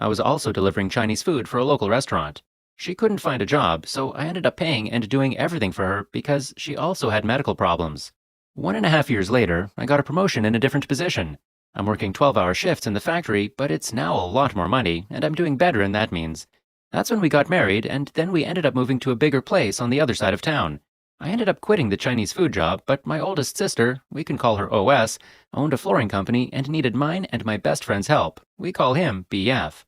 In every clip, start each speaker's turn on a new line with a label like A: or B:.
A: I was also delivering Chinese food for a local restaurant. She couldn't find a job, so I ended up paying and doing everything for her because she also had medical problems. 1.5 years later, I got a promotion in a different position. I'm working 12-hour shifts in the factory, but it's now a lot more money, and I'm doing better in that means. That's when we got married, and then we ended up moving to a bigger place on the other side of town. I ended up quitting the Chinese food job, but my oldest sister, we can call her OS, owned a flooring company and needed mine and my best friend's help. We call him BF.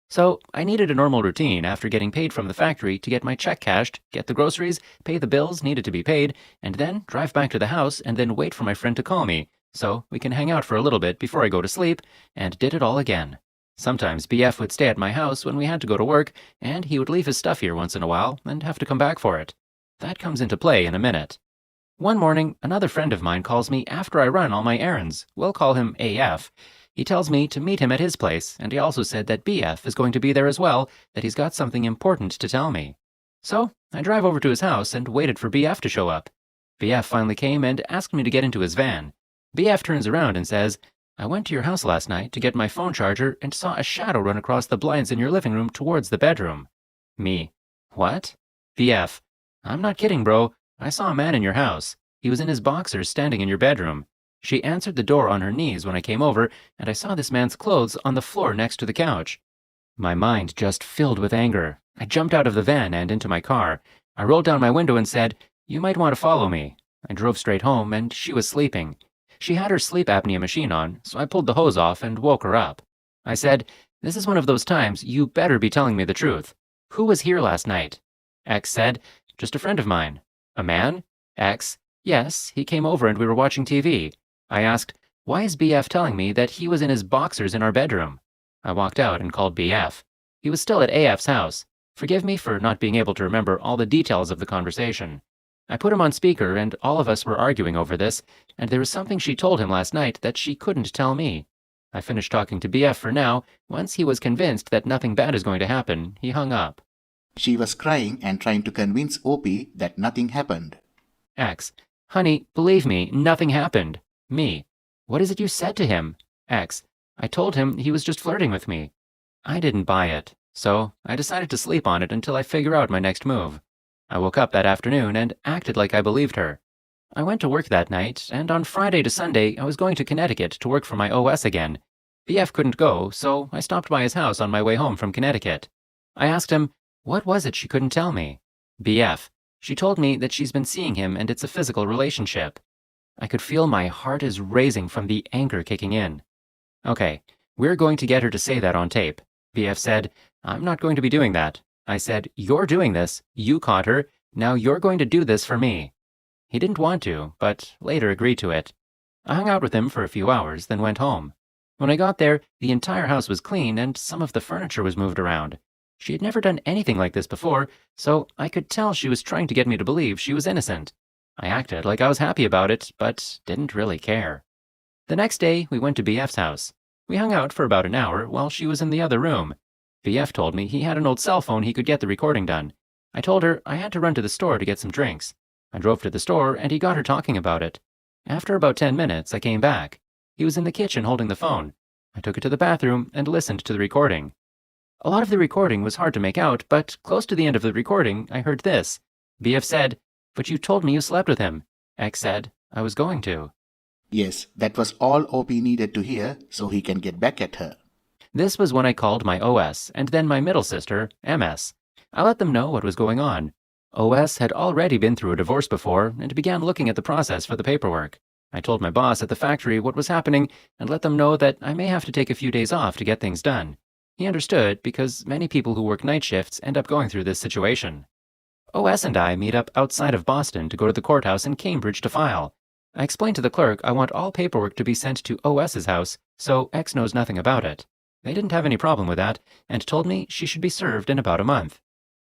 A: So I needed a normal routine after getting paid from the factory to get my check cashed, get the groceries, pay the bills needed to be paid, and then drive back to the house and then wait for my friend to call me, so we can hang out for a little bit before I go to sleep, and did it all again. Sometimes BF would stay at my house when we had to go to work, and he would leave his stuff here once in a while and have to come back for it. That comes into play in a minute. One morning, another friend of mine calls me after I run all my errands. We'll call him AF. He tells me to meet him at his place, and he also said that BF is going to be there as well, that he's got something important to tell me. So, I drive over to his house and waited for BF to show up. BF finally came and asked me to get into his van. BF turns around and says, "I went to your house last night to get my phone charger and saw a shadow run across the blinds in your living room towards the bedroom." Me: "What?" BF: "I'm not kidding, bro. I saw a man in your house. He was in his boxers standing in your bedroom. She answered the door on her knees when I came over, and I saw this man's clothes on the floor next to the couch." My mind just filled with anger. I jumped out of the van and into my car. I rolled down my window and said, "You might want to follow me." I drove straight home, and she was sleeping. She had her sleep apnea machine on, so I pulled the hose off and woke her up. I said, "This is one of those times you better be telling me the truth. Who was here last night?" X said, "Just a friend of mine." "A man?" X: "Yes, he came over and we were watching TV." I asked, "Why is BF telling me that he was in his boxers in our bedroom?" I walked out and called BF. He was still at AF's house. Forgive me for not being able to remember all the details of the conversation. I put him on speaker and all of us were arguing over this, and there was something she told him last night that she couldn't tell me. I finished talking to BF for now. Once he was convinced that nothing bad is going to happen, he hung up.
B: She was crying and trying to convince OP that nothing happened.
A: X: "Honey, believe me, nothing happened." Me: "What is it you said to him?" X: "I told him he was just flirting with me." I didn't buy it, so I decided to sleep on it until I figure out my next move. I woke up that afternoon and acted like I believed her. I went to work that night, and on Friday to Sunday I was going to Connecticut to work for my OS again. BF couldn't go, so I stopped by his house on my way home from Connecticut. I asked him, what was it she couldn't tell me? BF: "She told me that she's been seeing him and it's a physical relationship." I could feel my heart is racing from the anger kicking in. "Okay, we're going to get her to say that on tape." BF said, "I'm not going to be doing that." I said, "You're doing this. You caught her. Now you're going to do this for me." He didn't want to, but later agreed to it. I hung out with him for a few hours, then went home. When I got there, the entire house was clean and some of the furniture was moved around. She had never done anything like this before, so I could tell she was trying to get me to believe she was innocent. I acted like I was happy about it, but didn't really care. The next day, we went to BF's house. We hung out for about an hour while she was in the other room. BF told me he had an old cell phone he could get the recording done. I told her I had to run to the store to get some drinks. I drove to the store and he got her talking about it. After about 10 minutes, I came back. He was in the kitchen holding the phone. I took it to the bathroom and listened to the recording. A lot of the recording was hard to make out, but close to the end of the recording, I heard this. BF said, "But you told me you slept with him." X said, "I was going to."
B: Yes, that was all OP needed to hear so he can get back at her.
A: This was when I called my OS and then my middle sister, MS. I let them know what was going on. OS had already been through a divorce before and began looking at the process for the paperwork. I told my boss at the factory what was happening and let them know that I may have to take a few days off to get things done. He understood because many people who work night shifts end up going through this situation. OS and I meet up outside of Boston to go to the courthouse in Cambridge to file. I explained to the clerk I want all paperwork to be sent to OS's house, so X knows nothing about it. They didn't have any problem with that and told me she should be served in about a month.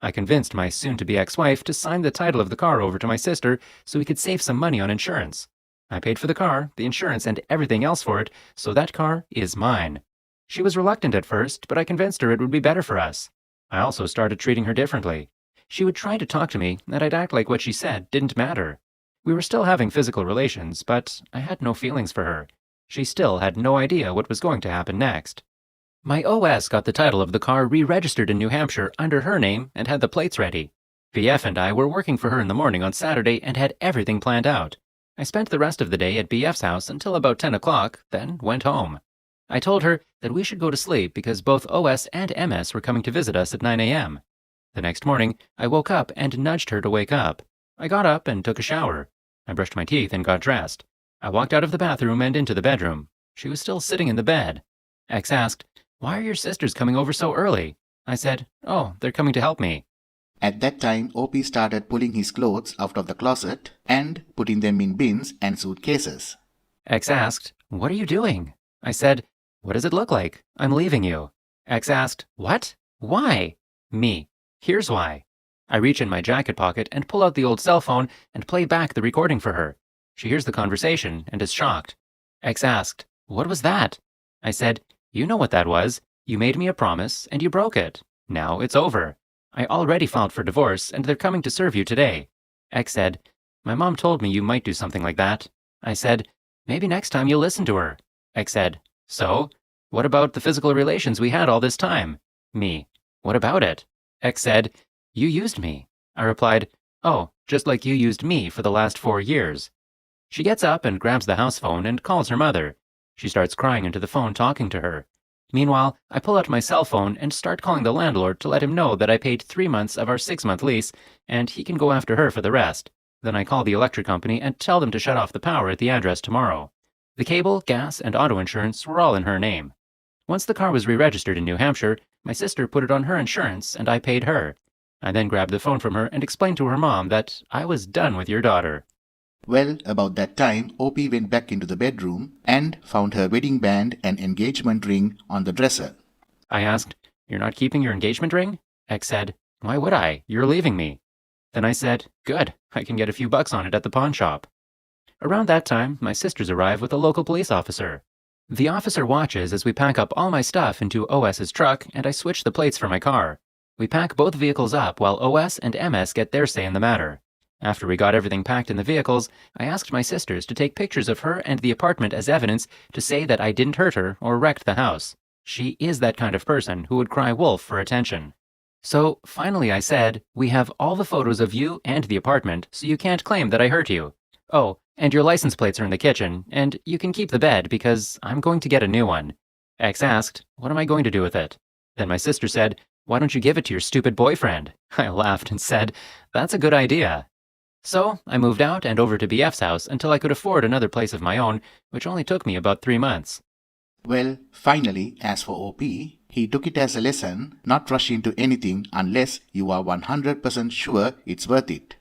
A: I convinced my soon-to-be ex-wife to sign the title of the car over to my sister so we could save some money on insurance. I paid for the car, the insurance, and everything else for it, so that car is mine. She was reluctant at first, but I convinced her it would be better for us. I also started treating her differently. She would try to talk to me, and I'd act like what she said didn't matter. We were still having physical relations, but I had no feelings for her. She still had no idea what was going to happen next. My OS got the title of the car re-registered in New Hampshire under her name and had the plates ready. BF and I were working for her in the morning on Saturday and had everything planned out. I spent the rest of the day at BF's house until about 10 o'clock, then went home. I told her that we should go to sleep because both OS and MS were coming to visit us at 9 a.m. The next morning, I woke up and nudged her to wake up. I got up and took a shower. I brushed my teeth and got dressed. I walked out of the bathroom and into the bedroom. She was still sitting in the bed. X asked, "Why are your sisters coming over so early?" I said, "Oh, they're coming to help me."
B: At that time, OP started pulling his clothes out of the closet and putting them in bins and suitcases.
A: X asked, "What are you doing?" I said, "What does it look like? I'm leaving you." X asked, "What? Why?" Me, "Here's why." I reach in my jacket pocket and pull out the old cell phone and play back the recording for her. She hears the conversation and is shocked. X asked, "What was that?" I said, "You know what that was. You made me a promise and you broke it. Now it's over. I already filed for divorce and they're coming to serve you today." X said, "My mom told me you might do something like that." I said, "Maybe next time you'll listen to her." X said, "So? What about the physical relations we had all this time?" Me, "What about it?" X said, "You used me." I replied, "Oh, just like you used me for the last 4 years." She gets up and grabs the house phone and calls her mother. She starts crying into the phone talking to her. Meanwhile, I pull out my cell phone and start calling the landlord to let him know that I paid 3 months of our 6-month lease and he can go after her for the rest. Then I call the electric company and tell them to shut off the power at the address tomorrow. The cable, gas, and auto insurance were all in her name. Once the car was re-registered in New Hampshire, my sister put it on her insurance and I paid her. I then grabbed the phone from her and explained to her mom that I was done with your daughter.
B: Well, about that time, OP went back into the bedroom and found her wedding band and engagement ring on the dresser.
A: I asked, "You're not keeping your engagement ring?" X said, "Why would I? You're leaving me." Then I said, "Good, I can get a few bucks on it at the pawn shop." Around that time, my sisters arrive with a local police officer. The officer watches as we pack up all my stuff into OS's truck and I switch the plates for my car. We pack both vehicles up while OS and MS get their say in the matter. After we got everything packed in the vehicles, I asked my sisters to take pictures of her and the apartment as evidence to say that I didn't hurt her or wrecked the house. She is that kind of person who would cry wolf for attention. So finally I said, "We have all the photos of you and the apartment, so you can't claim that I hurt you. Oh, and your license plates are in the kitchen, and you can keep the bed because I'm going to get a new one." X asked, "What am I going to do with it?" Then my sister said, "Why don't you give it to your stupid boyfriend?" I laughed and said, "That's a good idea." So I moved out and over to BF's house until I could afford another place of my own, which only took me about 3 months.
B: Well, finally, as for OP, he took it as a lesson not rush into anything unless you are 100% sure it's worth it.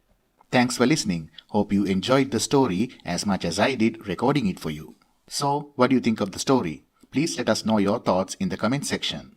B: Thanks for listening. Hope you enjoyed the story as much as I did recording it for you. So, what do you think of the story? Please let us know your thoughts in the comment section.